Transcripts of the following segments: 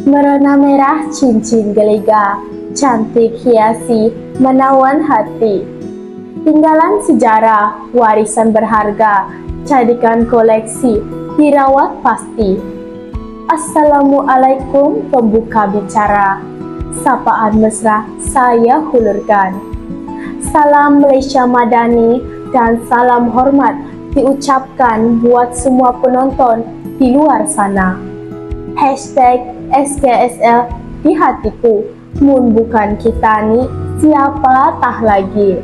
Merona merah cincin geliga, cantik hiasi menawan hati. Tinggalan sejarah, warisan berharga, jadikan koleksi, dirawat pasti. Assalamualaikum pembuka bicara, sapaan mesra saya hulurkan. Salam Malaysia Madani dan salam hormat diucapkan buat semua penonton di luar sana. #SKSL di hatiku, mun bukan kita ni siapa tah lagi.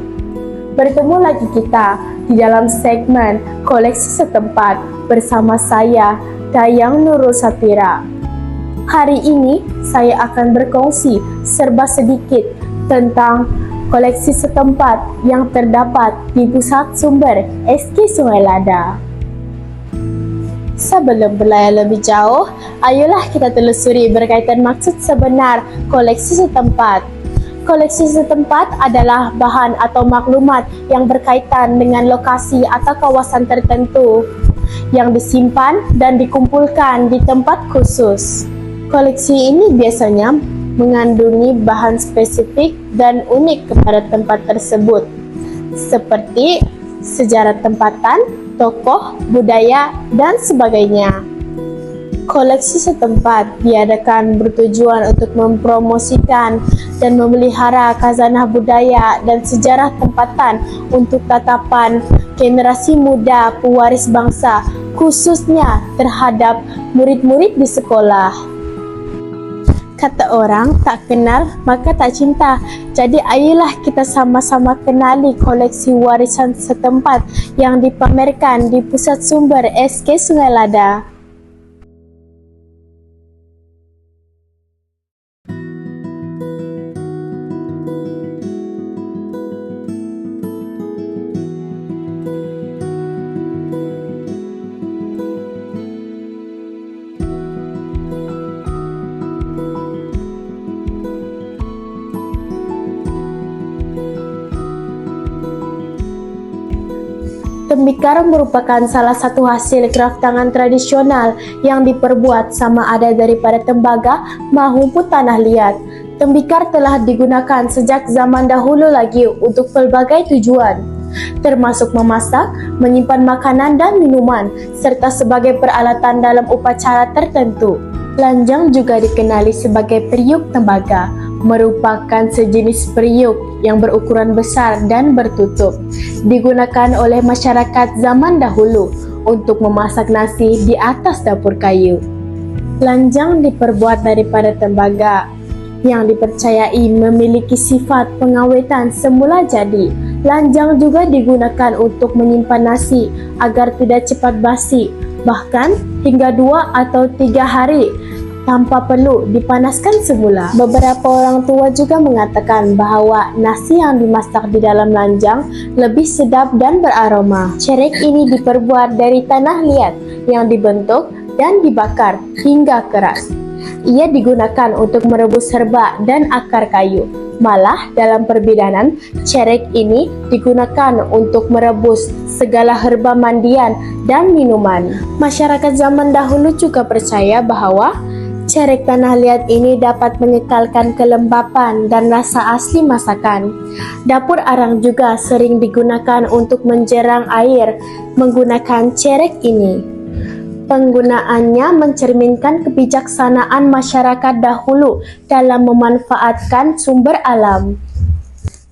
Bertemu lagi kita di dalam segmen koleksi setempat bersama saya, Dayang Nurul Sapira. Hari ini saya akan berkongsi serba sedikit tentang koleksi setempat yang terdapat di pusat sumber SK Sungai Lada. Sebelum berlayar lebih jauh, ayolah kita telusuri berkaitan maksud sebenar koleksi setempat. Koleksi setempat adalah bahan atau maklumat yang berkaitan dengan lokasi atau kawasan tertentu yang disimpan dan dikumpulkan di tempat khusus. Koleksi ini biasanya mengandungi bahan spesifik dan unik kepada tempat tersebut, seperti sejarah tempatan, tokoh, budaya, dan sebagainya. Koleksi setempat diadakan bertujuan untuk mempromosikan dan memelihara khazanah budaya dan sejarah tempatan untuk tatapan generasi muda pewaris bangsa, khususnya terhadap murid-murid di sekolah. Kata orang, tak kenal maka tak cinta. Jadi ayolah kita sama-sama kenali koleksi warisan setempat yang dipamerkan di pusat sumber SK Sungai Lada. Tembikar merupakan salah satu hasil kraft tangan tradisional yang diperbuat sama ada daripada tembaga maupun tanah liat. Tembikar telah digunakan sejak zaman dahulu lagi untuk pelbagai tujuan, termasuk memasak, menyimpan makanan dan minuman, serta sebagai peralatan dalam upacara tertentu. Lanjang juga dikenali sebagai periuk tembaga, merupakan sejenis periuk yang berukuran besar dan bertutup, digunakan oleh masyarakat zaman dahulu untuk memasak nasi di atas dapur kayu. Lanjang diperbuat daripada tembaga yang dipercayai memiliki sifat pengawetan semula jadi. Lanjang juga digunakan untuk menyimpan nasi agar tidak cepat basi, bahkan hingga 2 atau 3 hari tanpa perlu dipanaskan semula. Beberapa orang tua juga mengatakan bahawa nasi yang dimasak di dalam lanjang lebih sedap dan beraroma. Cerek ini diperbuat dari tanah liat yang dibentuk dan dibakar hingga keras. Ia digunakan untuk merebus herba dan akar kayu. Malah dalam perbidanan, cerek ini digunakan untuk merebus segala herba mandian dan minuman. Masyarakat zaman dahulu juga percaya bahawa cerek tanah liat ini dapat mengekalkan kelembapan dan rasa asli masakan. Dapur arang juga sering digunakan untuk menjerang air menggunakan cerek ini. Penggunaannya mencerminkan kebijaksanaan masyarakat dahulu dalam memanfaatkan sumber alam.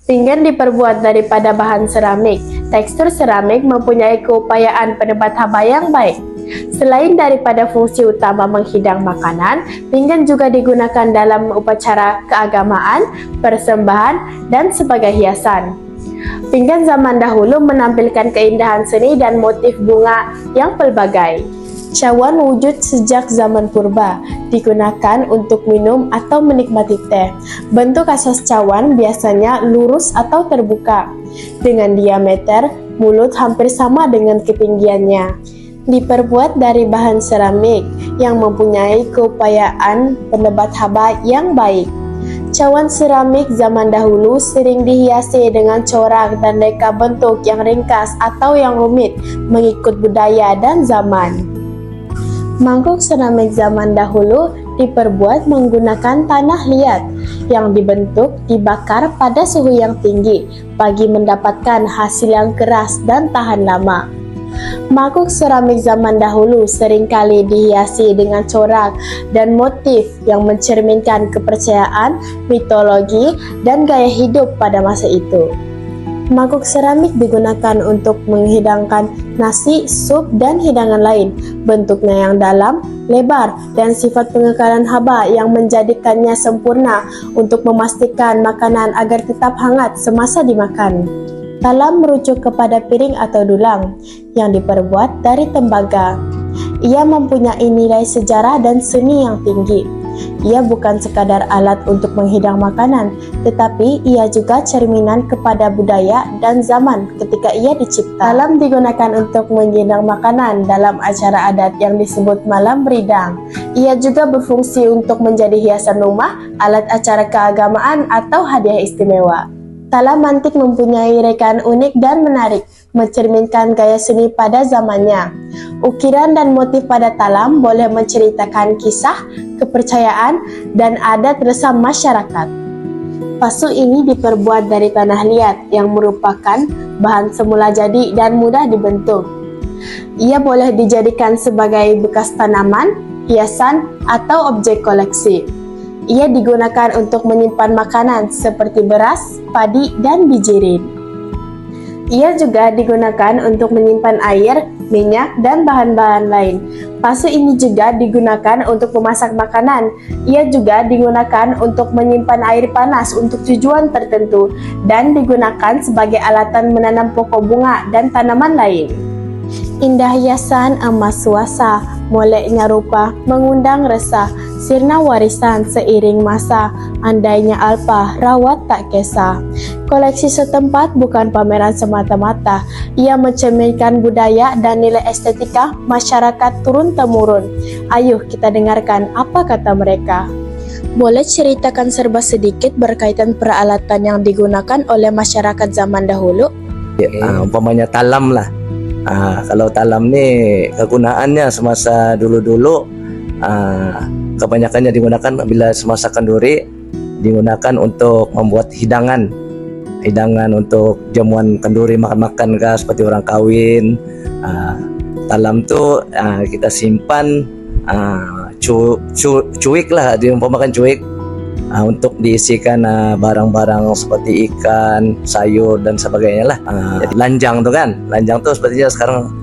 Pinggan diperbuat daripada bahan seramik. Tekstur seramik mempunyai keupayaan penebat haba yang baik. Selain daripada fungsi utama menghidang makanan, pinggan juga digunakan dalam upacara keagamaan, persembahan, dan sebagai hiasan. Pinggan zaman dahulu menampilkan keindahan seni dan motif bunga yang pelbagai. Cawan wujud sejak zaman purba, digunakan untuk minum atau menikmati teh. Bentuk asas cawan biasanya lurus atau terbuka, dengan diameter mulut hampir sama dengan ketinggiannya. Diperbuat dari bahan seramik yang mempunyai keupayaan penebat haba yang baik. Cawan seramik zaman dahulu sering dihiasi dengan corak dan reka bentuk yang ringkas atau yang rumit mengikut budaya dan zaman. Mangkuk seramik zaman dahulu diperbuat menggunakan tanah liat yang dibentuk dibakar pada suhu yang tinggi bagi mendapatkan hasil yang keras dan tahan lama. Mangkuk seramik zaman dahulu seringkali dihiasi dengan corak dan motif yang mencerminkan kepercayaan, mitologi, dan gaya hidup pada masa itu. Mangkuk seramik digunakan untuk menghidangkan nasi, sup, dan hidangan lain. Bentuknya yang dalam, lebar, dan sifat pengekalan haba yang menjadikannya sempurna untuk memastikan makanan agar tetap hangat semasa dimakan. Talam merujuk kepada piring atau dulang yang diperbuat dari tembaga. Ia mempunyai nilai sejarah dan seni yang tinggi. Ia bukan sekadar alat untuk menghidang makanan, tetapi ia juga cerminan kepada budaya dan zaman ketika ia dicipta. Talam digunakan untuk menghidang makanan dalam acara adat yang disebut malam beridang. Ia juga berfungsi untuk menjadi hiasan rumah, alat acara keagamaan, atau hadiah istimewa. Talam antik mempunyai rekaan unik dan menarik, mencerminkan gaya seni pada zamannya. Ukiran dan motif pada talam boleh menceritakan kisah, kepercayaan, dan adat resam masyarakat. Pasu ini diperbuat dari tanah liat yang merupakan bahan semula jadi dan mudah dibentuk. Ia boleh dijadikan sebagai bekas tanaman, hiasan, atau objek koleksi. Ia digunakan untuk menyimpan makanan seperti beras, padi, dan bijirin. Ia juga digunakan untuk menyimpan air, minyak, dan bahan-bahan lain. Pasu ini juga digunakan untuk memasak makanan. Ia juga digunakan untuk menyimpan air panas untuk tujuan tertentu dan digunakan sebagai alatan menanam pokok bunga dan tanaman lain. Indah hiasan emas suasa, moleknya rupa mengundang resah, sirna warisan seiring masa, andainya alpa rawat tak kesah. Koleksi setempat bukan pameran semata-mata, ia mencerminkan budaya dan nilai estetika masyarakat turun-temurun. Ayo kita dengarkan apa kata mereka. Boleh ceritakan serba sedikit berkaitan peralatan yang digunakan oleh masyarakat zaman dahulu? Umpamanya talam lah. Kalau talam ni kegunaannya semasa dulu-dulu kebanyakannya digunakan bila semasa kenduri, digunakan untuk membuat hidangan untuk jamuan kenduri, makan-makan kah seperti orang kawin. Talam tu kita simpan cuik lah, diumpamakan cuik untuk diisikan barang-barang seperti ikan, sayur dan sebagainya lah. Lanjang tu kan, lanjang tu sepertinya sekarang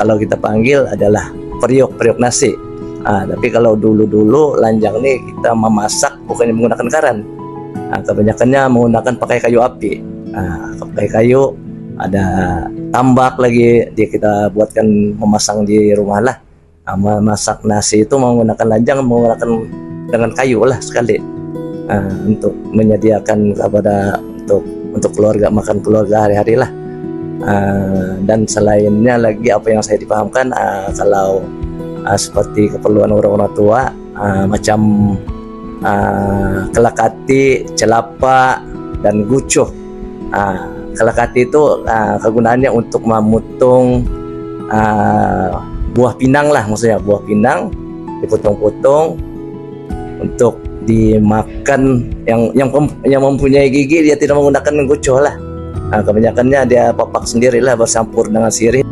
kalau kita panggil adalah periuk nasi. Tapi kalau dulu-dulu lanjang ni kita memasak bukannya menggunakan karan. Kebanyakannya menggunakan pakai kayu api. Pakai kayu, ada tambak lagi, dia kita buatkan memasang di rumah lah. Memasak nasi itu menggunakan lanjang, menggunakan dengan kayu lah sekali. Untuk menyediakan kepada untuk keluarga, makan keluarga hari-hari lah. Dan selainnya lagi apa yang saya dipahamkan, kalau seperti keperluan orang-orang tua, macam kelakati, celapa, dan gucuh. Kelakati itu kegunaannya untuk memutung buah pinang lah, maksudnya buah pinang dipotong-potong untuk dimakan. Yang mempunyai gigi dia tidak menggunakan gucuh lah. Kebanyakannya dia papak sendirilah bercampur dengan sirih.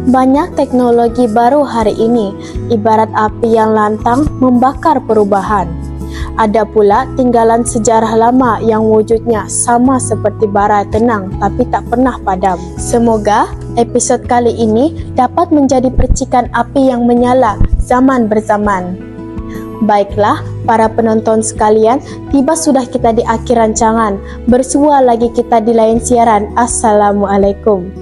Banyak teknologi baru hari ini, ibarat api yang lantang membakar perubahan. Ada pula tinggalan sejarah lama yang wujudnya sama seperti bara tenang tapi tak pernah padam. Semoga episod kali ini dapat menjadi percikan api yang menyala zaman berzaman. Baiklah, para penonton sekalian, tiba sudah kita di akhir rancangan. Bersua lagi kita di lain siaran. Assalamualaikum.